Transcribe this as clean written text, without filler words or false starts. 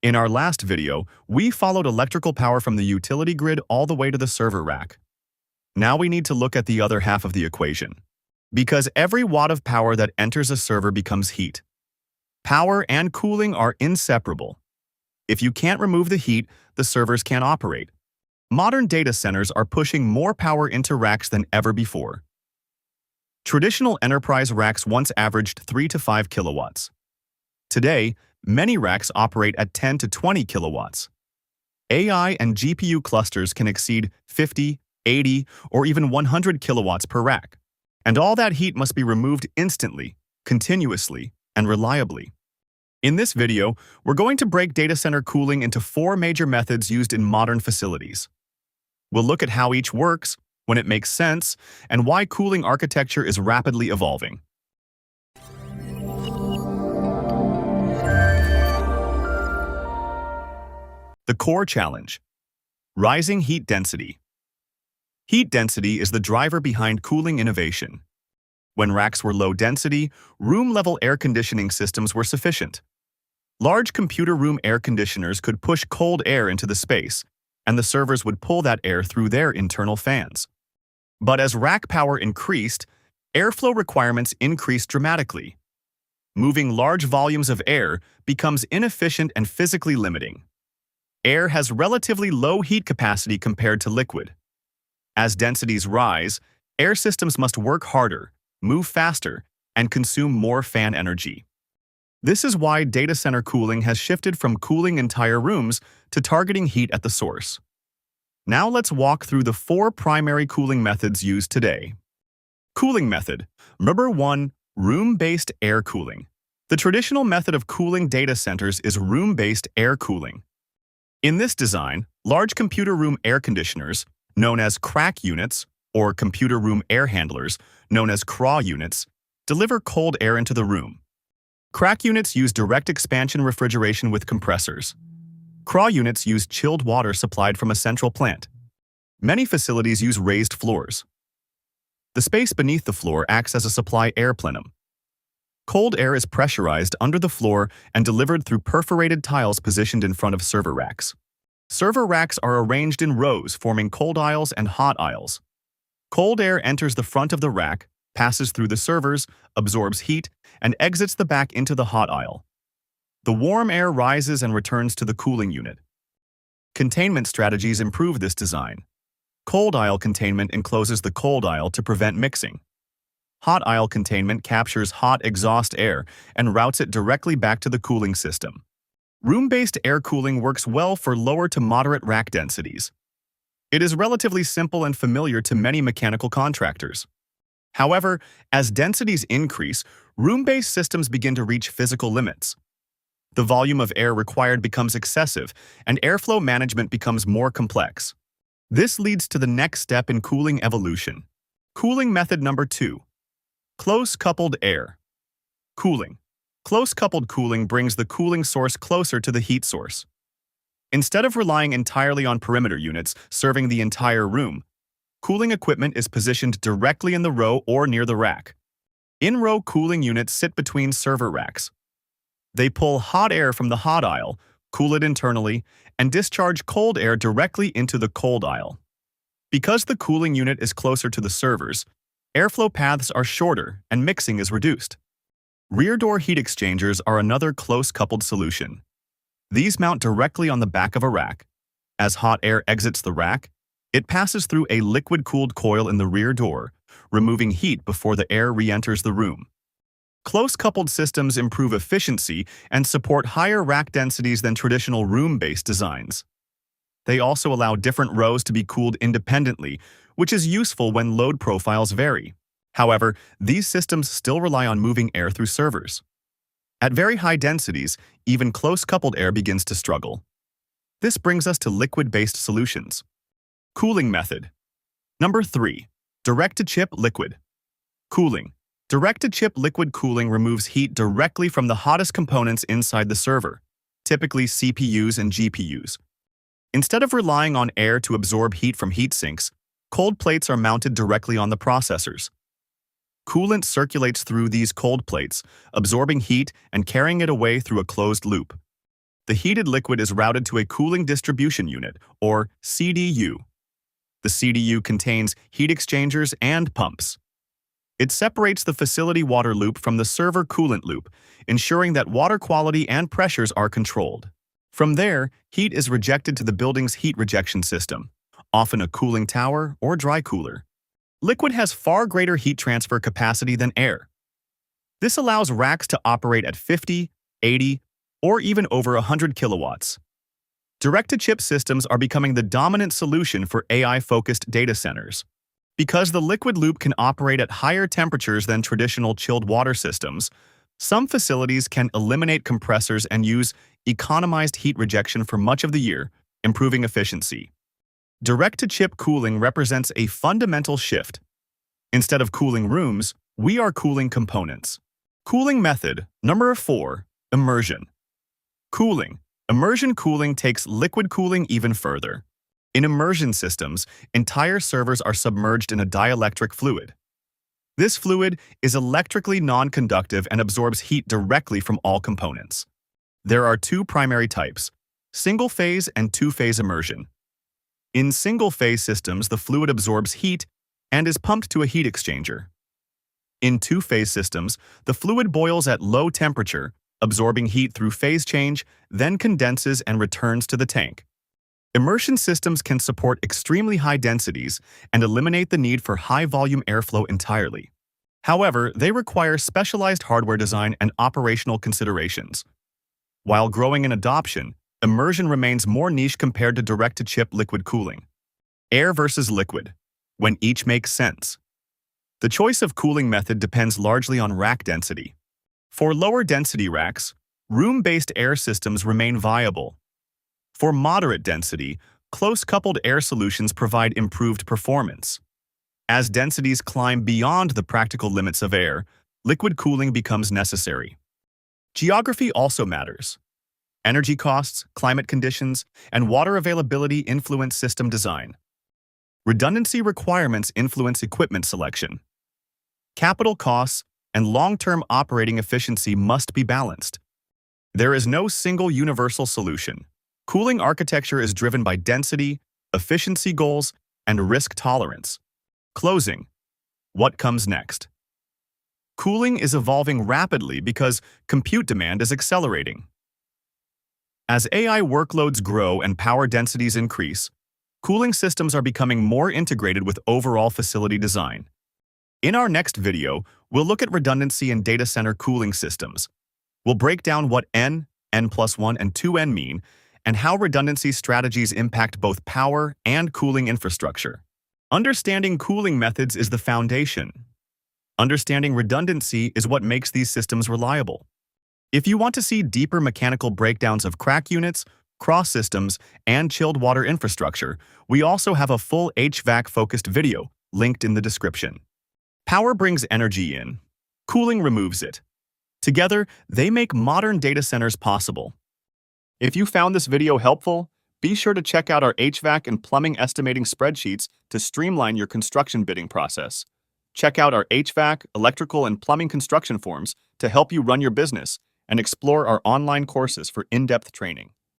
In our last video, we followed electrical power from the utility grid all the way to the server rack. Now we need to look at the other half of the equation. Because every watt of power that enters a server becomes heat. Power and cooling are inseparable. If you can't remove the heat, the servers can't operate. Modern data centers are pushing more power into racks than ever before. Traditional enterprise racks once averaged 3 to 5 kilowatts. Today, many racks operate at 10 to 20 kilowatts. AI and GPU clusters can exceed 50, 80, or even 100 kilowatts per rack. And all that heat must be removed instantly, continuously, and reliably. In this video, we're going to break data center cooling into 4 major methods used in modern facilities. We'll look at how each works, when it makes sense, and why cooling architecture is rapidly evolving. The core challenge: rising heat density. Heat density is the driver behind cooling innovation. When racks were low density, room-level air conditioning systems were sufficient. Large computer room air conditioners could push cold air into the space, and the servers would pull that air through their internal fans. But as rack power increased, airflow requirements increased dramatically. Moving large volumes of air becomes inefficient and physically limiting. Air has relatively low heat capacity compared to liquid. As densities rise, air systems must work harder, move faster, and consume more fan energy. This is why data center cooling has shifted from cooling entire rooms to targeting heat at the source. Now let's walk through the 4 primary cooling methods used today. Cooling method. Number 1. Room-based air cooling. The traditional method of cooling data centers is room-based air cooling. In this design, large computer room air conditioners, known as CRAC units, or computer room air handlers, known as CRAW units, deliver cold air into the room. CRAC units use direct expansion refrigeration with compressors. CRAW units use chilled water supplied from a central plant. Many facilities use raised floors. The space beneath the floor acts as a supply air plenum. Cold air is pressurized under the floor and delivered through perforated tiles positioned in front of server racks. Server racks are arranged in rows forming cold aisles and hot aisles. Cold air enters the front of the rack, passes through the servers, absorbs heat, and exits the back into the hot aisle. The warm air rises and returns to the cooling unit. Containment strategies improve this design. Cold aisle containment encloses the cold aisle to prevent mixing. Hot aisle containment captures hot exhaust air and routes it directly back to the cooling system. Room-based air cooling works well for lower to moderate rack densities. It is relatively simple and familiar to many mechanical contractors. However, as densities increase, room-based systems begin to reach physical limits. The volume of air required becomes excessive, and airflow management becomes more complex. This leads to the next step in cooling evolution. Cooling method number 2. Close-coupled air. Cooling. Close-coupled cooling brings the cooling source closer to the heat source. Instead of relying entirely on perimeter units serving the entire room, cooling equipment is positioned directly in the row or near the rack. In-row cooling units sit between server racks. They pull hot air from the hot aisle, cool it internally, and discharge cold air directly into the cold aisle. Because the cooling unit is closer to the servers, airflow paths are shorter and mixing is reduced. Rear door heat exchangers are another close-coupled solution. These mount directly on the back of a rack. As hot air exits the rack, it passes through a liquid-cooled coil in the rear door, removing heat before the air re-enters the room. Close-coupled systems improve efficiency and support higher rack densities than traditional room-based designs. They also allow different rows to be cooled independently, which is useful when load profiles vary. However, these systems still rely on moving air through servers. At very high densities, even close-coupled air begins to struggle. This brings us to liquid-based solutions. Cooling method. Number 3. Direct-to-chip liquid. Cooling. Direct-to-chip liquid cooling removes heat directly from the hottest components inside the server, typically CPUs and GPUs. Instead of relying on air to absorb heat from heat sinks, cold plates are mounted directly on the processors. Coolant circulates through these cold plates, absorbing heat and carrying it away through a closed loop. The heated liquid is routed to a cooling distribution unit, or CDU. The CDU contains heat exchangers and pumps. It separates the facility water loop from the server coolant loop, ensuring that water quality and pressures are controlled. From there, heat is rejected to the building's heat rejection system, often a cooling tower or dry cooler. Liquid has far greater heat transfer capacity than air. This allows racks to operate at 50, 80, or even over 100 kilowatts. Direct-to-chip systems are becoming the dominant solution for AI-focused data centers. Because the liquid loop can operate at higher temperatures than traditional chilled water systems, some facilities can eliminate compressors and use economized heat rejection for much of the year, improving efficiency. Direct-to-chip cooling represents a fundamental shift. Instead of cooling rooms, we are cooling components. Cooling method number 4, immersion. Cooling. Immersion cooling takes liquid cooling even further. In immersion systems, entire servers are submerged in a dielectric fluid. This fluid is electrically non-conductive and absorbs heat directly from all components. There are two primary types, single-phase and two-phase immersion. In single-phase systems, the fluid absorbs heat and is pumped to a heat exchanger. In two-phase systems, the fluid boils at low temperature, absorbing heat through phase change, then condenses and returns to the tank. Immersion systems can support extremely high densities and eliminate the need for high-volume airflow entirely. However, they require specialized hardware design and operational considerations. While growing in adoption, immersion remains more niche compared to direct-to-chip liquid cooling. Air versus liquid, when each makes sense. The choice of cooling method depends largely on rack density. For lower density racks, room-based air systems remain viable. For moderate density, close-coupled air solutions provide improved performance. As densities climb beyond the practical limits of air, liquid cooling becomes necessary. Geography also matters. Energy costs, climate conditions, and water availability influence system design. Redundancy requirements influence equipment selection. Capital costs and long-term operating efficiency must be balanced. There is no single universal solution. Cooling architecture is driven by density, efficiency goals, and risk tolerance. Closing. What comes next? Cooling is evolving rapidly because compute demand is accelerating. As AI workloads grow and power densities increase, cooling systems are becoming more integrated with overall facility design. In our next video, we'll look at redundancy in data center cooling systems. We'll break down what N+1 and 2N mean, and how redundancy strategies impact both power and cooling infrastructure. Understanding cooling methods is the foundation. Understanding redundancy is what makes these systems reliable. If you want to see deeper mechanical breakdowns of crack units, cross systems, and chilled water infrastructure, we also have a full HVAC-focused video linked in the description. Power brings energy in. Cooling removes it. Together, they make modern data centers possible. If you found this video helpful, be sure to check out our HVAC and plumbing estimating spreadsheets to streamline your construction bidding process. Check out our HVAC, electrical, and plumbing construction forms to help you run your business, and explore our online courses for in-depth training.